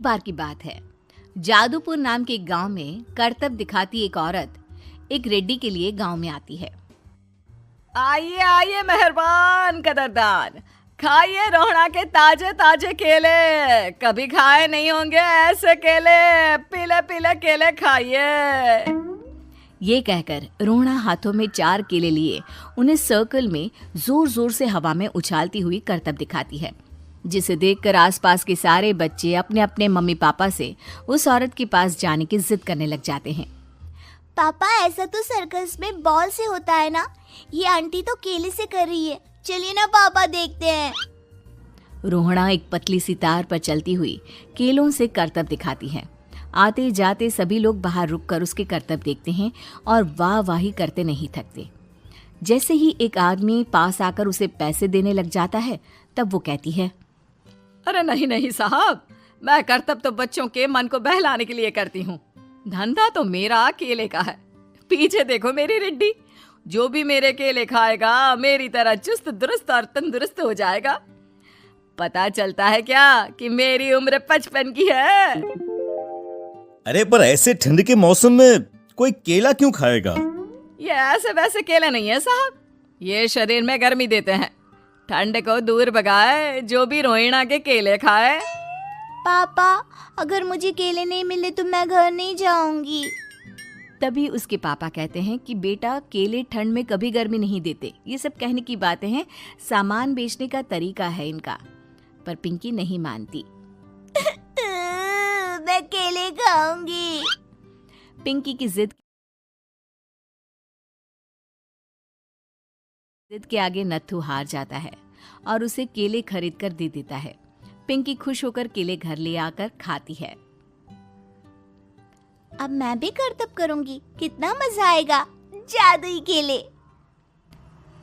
बार की बात है। जादूपुर नाम के एक गांव में करतब दिखाती एक औरत एक रेड्डी के लिए गांव में आती है। आइए आइए मेहरबान कदरदान, खाइए रोहड़ा के ताजे ताजे केले। कभी खाए नहीं होंगे ऐसे केले। पीले पीले केले खाइए। ये कहकर रोहड़ा हाथों में 4 केले लिए उन्हें सर्कल में जोर जोर से हवा में उछालती हुई करतब दिखाती है, जिसे देखकर आसपास के सारे बच्चे अपने अपने मम्मी पापा से उस औरत के पास जाने की जिद करने लग जाते हैं। पापा, ऐसा तो सर्कस में बॉल से होता है ना, ये आंटी तो केले से कर रही है। चलिए ना पापा, देखते हैं। रोहड़ा एक पतली सी तार पर चलती हुई केलों से करतब दिखाती है। आते जाते सभी लोग बाहर रुककर उसके करतब देखते हैं और वाह वाही करते नहीं थकते। जैसे ही एक आदमी पास आकर उसे पैसे देने लग जाता है, तब वो कहती है, अरे नहीं नहीं साहब, मैं करतब तो बच्चों के मन को बहलाने के लिए करती हूँ। धंधा तो मेरा केले का है। पीछे देखो मेरी रिड्डी, जो भी मेरे केले खाएगा मेरी तरह चुस्त दुरुस्त और तंदुरुस्त हो जाएगा। पता चलता है क्या कि मेरी उम्र 55 की है। अरे पर ऐसे ठंड के मौसम में कोई केला क्यों खाएगा? ये ऐसे वैसे केले नहीं है साहब, ये शरीर में गर्मी देते हैं। ठंड को दूर भगाए जो भी रोहिणा के केले खाए। पापा, अगर मुझे केले नहीं मिले तो मैं घर नहीं जाऊंगी। तभी उसके पापा कहते हैं कि बेटा, केले ठंड में कभी गर्मी नहीं देते। ये सब कहने की बातें हैं, सामान बेचने का तरीका है इनका। पर पिंकी नहीं मानती। मैं केले खाऊंगी। पिंकी की जिद के आगे नत्थू हार जाता है और उसे केले खरीद कर दे देता है। पिंकी खुश होकर केले घर ले आकर खाती है। अब मैं भी करतब करूंगी, कितना मजा आएगा। जादुई केले।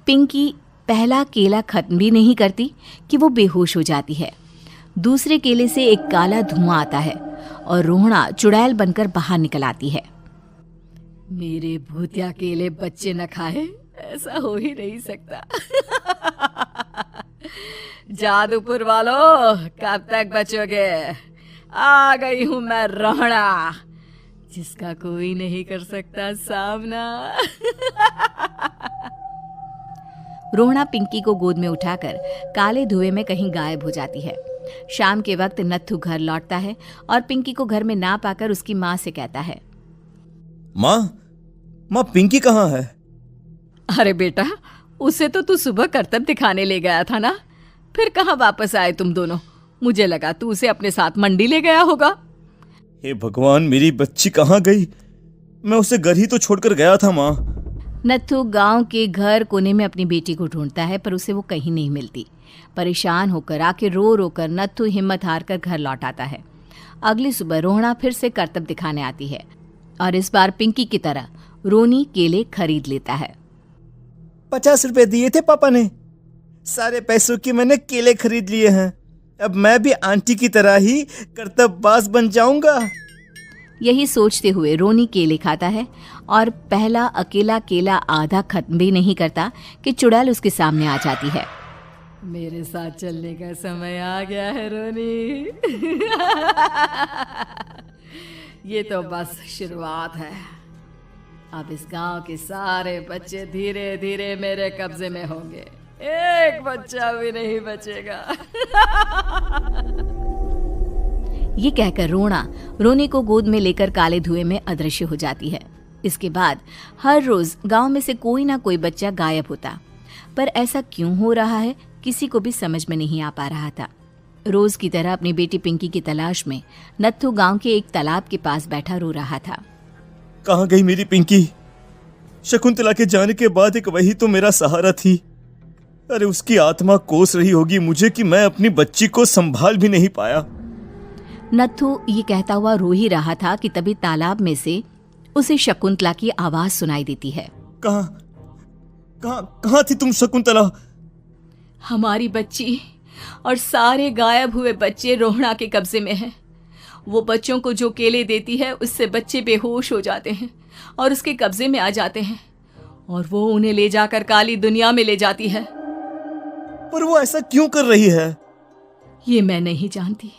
पिंकी पहला केला खत्म भी नहीं करती कि वो बेहोश हो जाती है। दूसरे केले से एक काला धुआं आता है और रोहड़ा चुड़ैल बनकर बाहर निकल आती है। मेरे भूतिया केले बच्चे न खाए, ऐसा हो ही नहीं सकता। जादूपुर वालों, कब तक बचोगे? आ गई हूं मैं रोहड़ा, जिसका कोई नहीं कर सकता सामना। रोहड़ा पिंकी को गोद में उठाकर काले धुएं में कहीं गायब हो जाती है। शाम के वक्त नत्थू घर लौटता है और पिंकी को घर में ना पाकर उसकी माँ से कहता है, माँ पिंकी कहाँ है? अरे बेटा, उसे तो तू सुबह करतब दिखाने ले गया था ना, फिर कहाँ वापस आए तुम दोनों? मुझे लगा तू उसे अपने साथ मंडी ले गया होगा। हे भगवान, मेरी बच्ची कहाँ गई? मैं उसे घर ही तो छोड़कर गया था माँ। नत्थू गांव के घर कोने में अपनी बेटी को ढूंढता है, पर उसे वो कहीं नहीं मिलती। परेशान होकर आखिर रो रो कर नत्थू हिम्मत हार कर घर लौट आता है। अगली सुबह रोहड़ा फिर से करतब दिखाने आती है और इस बार पिंकी की तरह रोनी केले खरीद लेता है। 50 रुपए दिए थे पापा ने, सारे पैसों की मैंने केले खरीद लिए हैं। अब मैं भी आंटी की तरह ही करतबबाज बन जाऊंगा। यही सोचते हुए रोनी केले खाता है और पहला अकेला केला आधा खत्म भी नहीं करता कि चुड़ैल उसके सामने आ जाती है। मेरे साथ चलने का समय आ गया है रोनी। ये तो बस शुरुआत है। अब इस गांव के सारे बच्चे धीरे धीरे मेरे कब्जे में होंगे, एक बच्चा भी नहीं बचेगा। ये कहकर रोना रोनी को गोद में लेकर काले धुएं में अदृश्य हो जाती है। इसके बाद हर रोज गांव में से कोई ना कोई बच्चा गायब होता, पर ऐसा क्यों हो रहा है किसी को भी समझ में नहीं आ पा रहा था। रोज की तरह अपनी बेटी पिंकी की तलाश में नत्थू गांव के एक तालाब के पास बैठा रो रहा था। कहाँ गई मेरी पिंकी? शकुंतला के जाने के बाद एक वही तो मेरा सहारा थी। अरे उसकी आत्मा कोस रही होगी मुझे कि मैं अपनी बच्ची को संभाल भी नहीं पाया। नत्थू ये कहता हुआ रो ही रहा था कि तभी तालाब में से उसे शकुंतला की आवाज सुनाई देती है। कहाँ थी तुम शकुंतला? हमारी बच्ची और सारे गायब हुए बच्चे रोहड़ा के कब्जे में हैं। वो बच्चों को जो केले देती है उससे बच्चे बेहोश हो जाते हैं और उसके कब्जे में आ जाते हैं और वो उन्हें ले जाकर काली दुनिया में ले जाती है। पर वो ऐसा क्यों कर रही है? ये मैं नहीं जानती,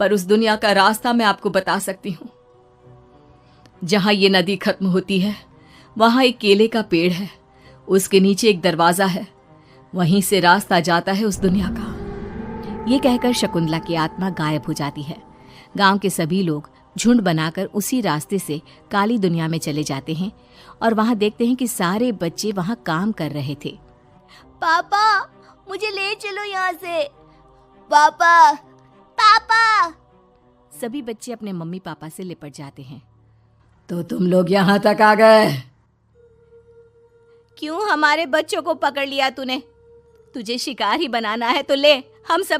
पर उस दुनिया का रास्ता मैं आपको बता सकती हूँ। जहां ये नदी खत्म होती है वहां एक केले का पेड़ है, उसके नीचे एक दरवाजा है, वहीं से रास्ता जाता है उस दुनिया का। ये कहकर शकुंतला की आत्मा गायब हो जाती है। गांव के सभी लोग झुंड बनाकर उसी रास्ते से काली दुनिया में चले जाते हैं और वहां देखते हैं कि सारे बच्चे वहां काम कर रहे थे। पापा मुझे ले चलो यहाँ से। पापा पापा। सभी बच्चे अपने मम्मी पापा से लिपट जाते हैं। तो तुम लोग यहाँ तक आ गए? क्यों हमारे बच्चों को पकड़ लिया तूने? तुझे शिकार ही बनाना है तो ले, हम सब